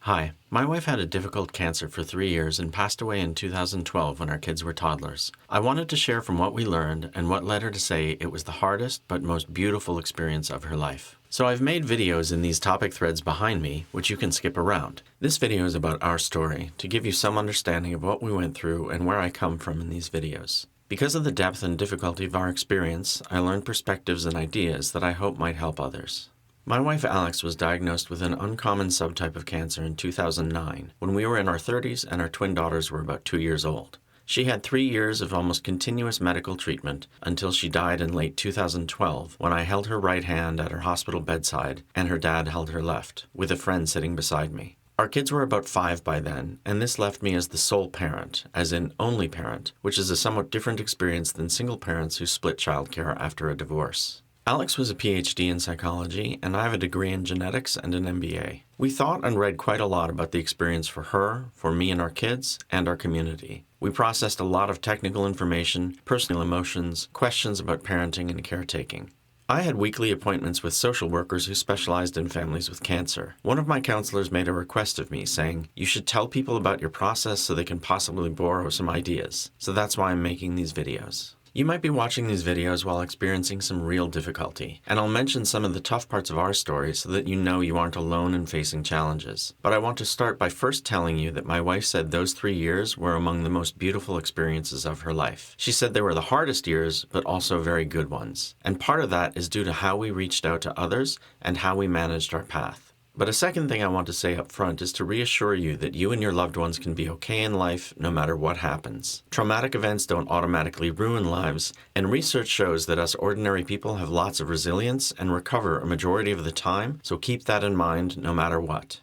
Hi, my wife had a difficult cancer for 3 years and passed away in 2012 when our kids were toddlers. I wanted to share from what we learned and what led her to say it was the hardest but most beautiful experience of her life. So I've made videos in these topic threads behind me, which you can skip around. This video is about our story, to give you some understanding of what we went through and where I come from in these videos. Because of the depth and difficulty of our experience, I learned perspectives and ideas that I hope might help others. My wife Alex was diagnosed with an uncommon subtype of cancer in 2009 when we were in our 30s and our twin daughters were about 2 years old. She had 3 years of almost continuous medical treatment until she died in late 2012 when I held her right hand at her hospital bedside and her dad held her left, with a friend sitting beside me. Our kids were about 5 by then, and this left me as the sole parent, as in only parent, which is a somewhat different experience than single parents who split childcare after a divorce. Alex was a PhD in psychology, and I have a degree in genetics and an MBA. We thought and read quite a lot about the experience for her, for me and our kids, and our community. We processed a lot of technical information, personal emotions, questions about parenting and caretaking. I had weekly appointments with social workers who specialized in families with cancer. One of my counselors made a request of me saying, "You should tell people about your process so they can possibly borrow some ideas." So that's why I'm making these videos. You might be watching these videos while experiencing some real difficulty, and I'll mention some of the tough parts of our story so that you know you aren't alone in facing challenges. But I want to start by first telling you that my wife said those 3 years were among the most beautiful experiences of her life. She said they were the hardest years, but also very good ones. And part of that is due to how we reached out to others and how we managed our path. But a second thing I want to say up front is to reassure you that you and your loved ones can be okay in life no matter what happens. Traumatic events don't automatically ruin lives, and research shows that us ordinary people have lots of resilience and recover a majority of the time, so keep that in mind no matter what.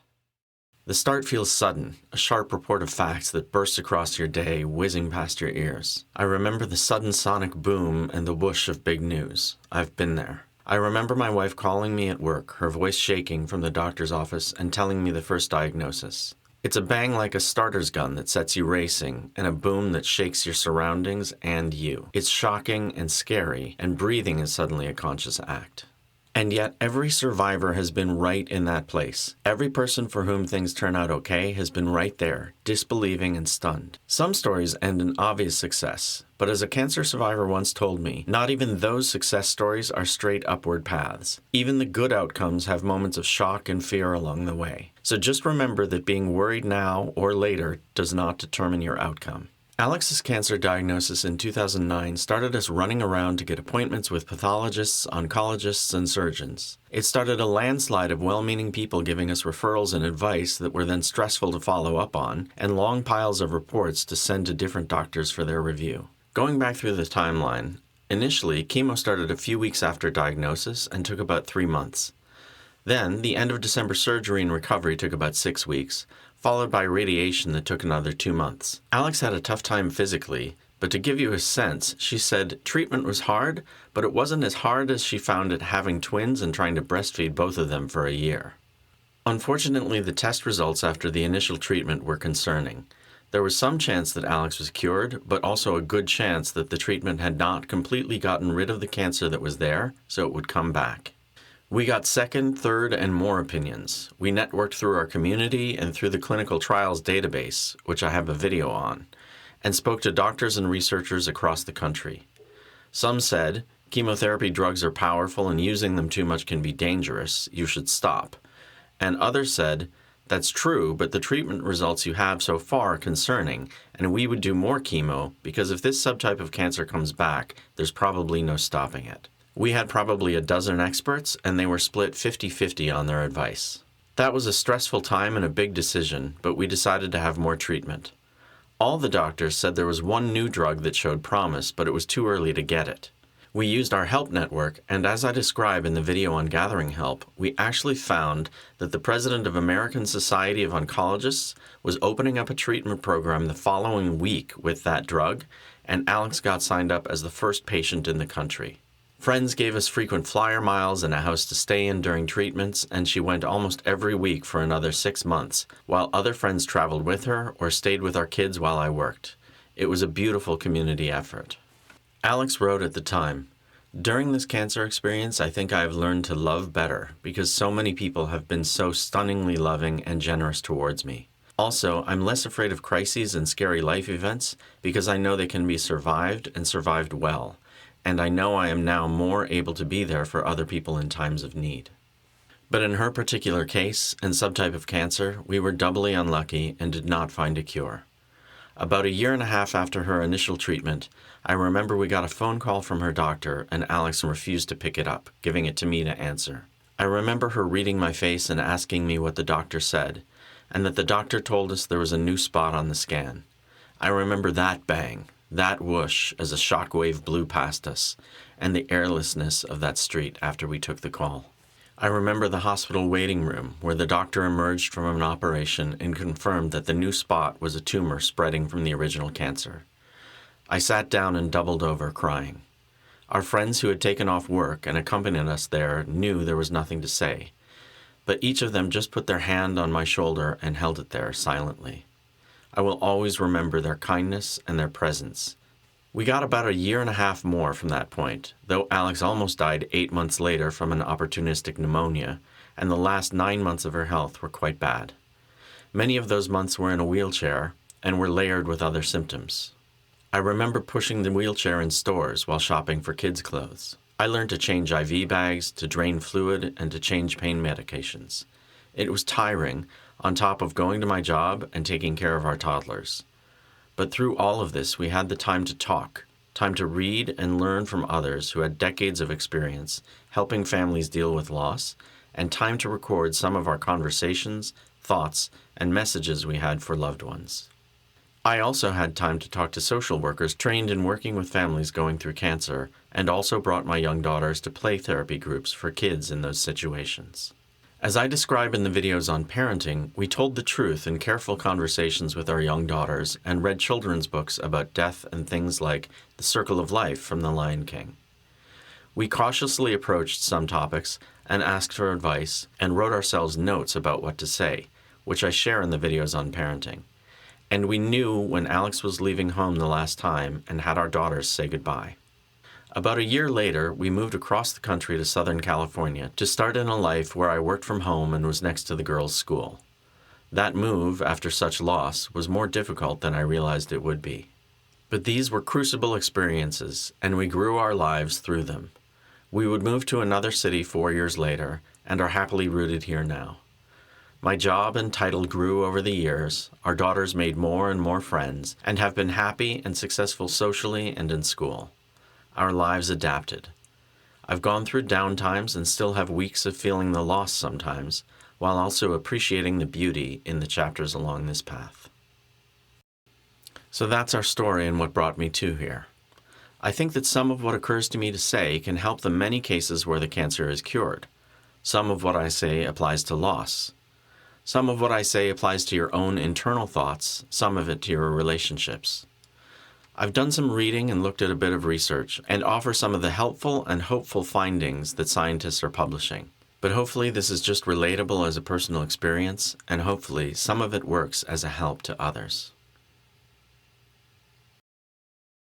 The start feels sudden, a sharp report of facts that bursts across your day, whizzing past your ears. I remember the sudden sonic boom and the whoosh of big news. I've been there. I remember my wife calling me at work, her voice shaking from the doctor's office and telling me the first diagnosis. It's a bang like a starter's gun that sets you racing, and a boom that shakes your surroundings and you. It's shocking and scary, and breathing is suddenly a conscious act. And yet, every survivor has been right in that place. Every person for whom things turn out okay has been right there, disbelieving and stunned. Some stories end in obvious success, but as a cancer survivor once told me, not even those success stories are straight upward paths. Even the good outcomes have moments of shock and fear along the way. So just remember that being worried now or later does not determine your outcome. Alex's cancer diagnosis in 2009 started us running around to get appointments with pathologists, oncologists, and surgeons. It started a landslide of well-meaning people giving us referrals and advice that were then stressful to follow up on, and long piles of reports to send to different doctors for their review. Going back through the timeline, initially, chemo started a few weeks after diagnosis and took about 3 months. Then, the end of December surgery and recovery took about 6 weeks, followed by radiation that took another 2 months. Alex had a tough time physically, but to give you a sense, she said treatment was hard, but it wasn't as hard as she found it having twins and trying to breastfeed both of them for a year. Unfortunately, the test results after the initial treatment were concerning. There was some chance that Alex was cured, but also a good chance that the treatment had not completely gotten rid of the cancer that was there, so it would come back. We got second, third, and more opinions. We networked through our community and through the clinical trials database, which I have a video on, and spoke to doctors and researchers across the country. Some said, chemotherapy drugs are powerful and using them too much can be dangerous, you should stop. And others said, that's true, but the treatment results you have so far are concerning, and we would do more chemo because if this subtype of cancer comes back, there's probably no stopping it. We had probably a dozen experts, and they were split 50-50 on their advice. That was a stressful time and a big decision, but we decided to have more treatment. All the doctors said there was one new drug that showed promise, but it was too early to get it. We used our help network, and as I describe in the video on gathering help, we actually found that the president of American Society of Oncologists was opening up a treatment program the following week with that drug, and Alex got signed up as the first patient in the country. Friends gave us frequent flyer miles and a house to stay in during treatments, and she went almost every week for another 6 months, while other friends traveled with her or stayed with our kids while I worked. It was a beautiful community effort. Alex wrote at the time, During this cancer experience, I think I have learned to love better because so many people have been so stunningly loving and generous towards me. Also, I'm less afraid of crises and scary life events because I know they can be survived and survived well, and I know I am now more able to be there for other people in times of need. But in her particular case and subtype of cancer, we were doubly unlucky and did not find a cure. About a year and a half after her initial treatment, I remember we got a phone call from her doctor and Alex refused to pick it up, giving it to me to answer. I remember her reading my face and asking me what the doctor said, and that the doctor told us there was a new spot on the scan. I remember that bang, that whoosh as a shockwave blew past us, and the airlessness of that street after we took the call. I remember the hospital waiting room where the doctor emerged from an operation and confirmed that the new spot was a tumor spreading from the original cancer. I sat down and doubled over, crying. Our friends who had taken off work and accompanied us there knew there was nothing to say, but each of them just put their hand on my shoulder and held it there silently. I will always remember their kindness and their presence. We got about a year and a half more from that point, though Alex almost died 8 months later from an opportunistic pneumonia, and the last 9 months of her health were quite bad. Many of those months were in a wheelchair and were layered with other symptoms. I remember pushing the wheelchair in stores while shopping for kids' clothes. I learned to change IV bags, to drain fluid, and to change pain medications. It was tiring, on top of going to my job and taking care of our toddlers. But through all of this, we had the time to talk, time to read and learn from others who had decades of experience helping families deal with loss, and time to record some of our conversations, thoughts, and messages we had for loved ones. I also had time to talk to social workers trained in working with families going through cancer, and also brought my young daughters to play therapy groups for kids in those situations. As I describe in the videos on parenting, we told the truth in careful conversations with our young daughters and read children's books about death and things like The Circle of Life from The Lion King. We cautiously approached some topics and asked for advice and wrote ourselves notes about what to say, which I share in the videos on parenting. And we knew when Alex was leaving home the last time and had our daughters say goodbye. About a year later, we moved across the country to Southern California to start in a life where I worked from home and was next to the girls' school. That move, after such loss, was more difficult than I realized it would be. But these were crucible experiences, and we grew our lives through them. We would move to another city 4 years later, and are happily rooted here now. My job and title grew over the years, our daughters made more and more friends, and have been happy and successful socially and in school. Our lives adapted. I've gone through down times and still have weeks of feeling the loss sometimes, while also appreciating the beauty in the chapters along this path. So that's our story and what brought me to here. I think that some of what occurs to me to say can help the many cases where the cancer is cured. Some of what I say applies to loss. Some of what I say applies to your own internal thoughts, some of it to your relationships. I've done some reading and looked at a bit of research and offer some of the helpful and hopeful findings that scientists are publishing. But hopefully this is just relatable as a personal experience, and hopefully some of it works as a help to others.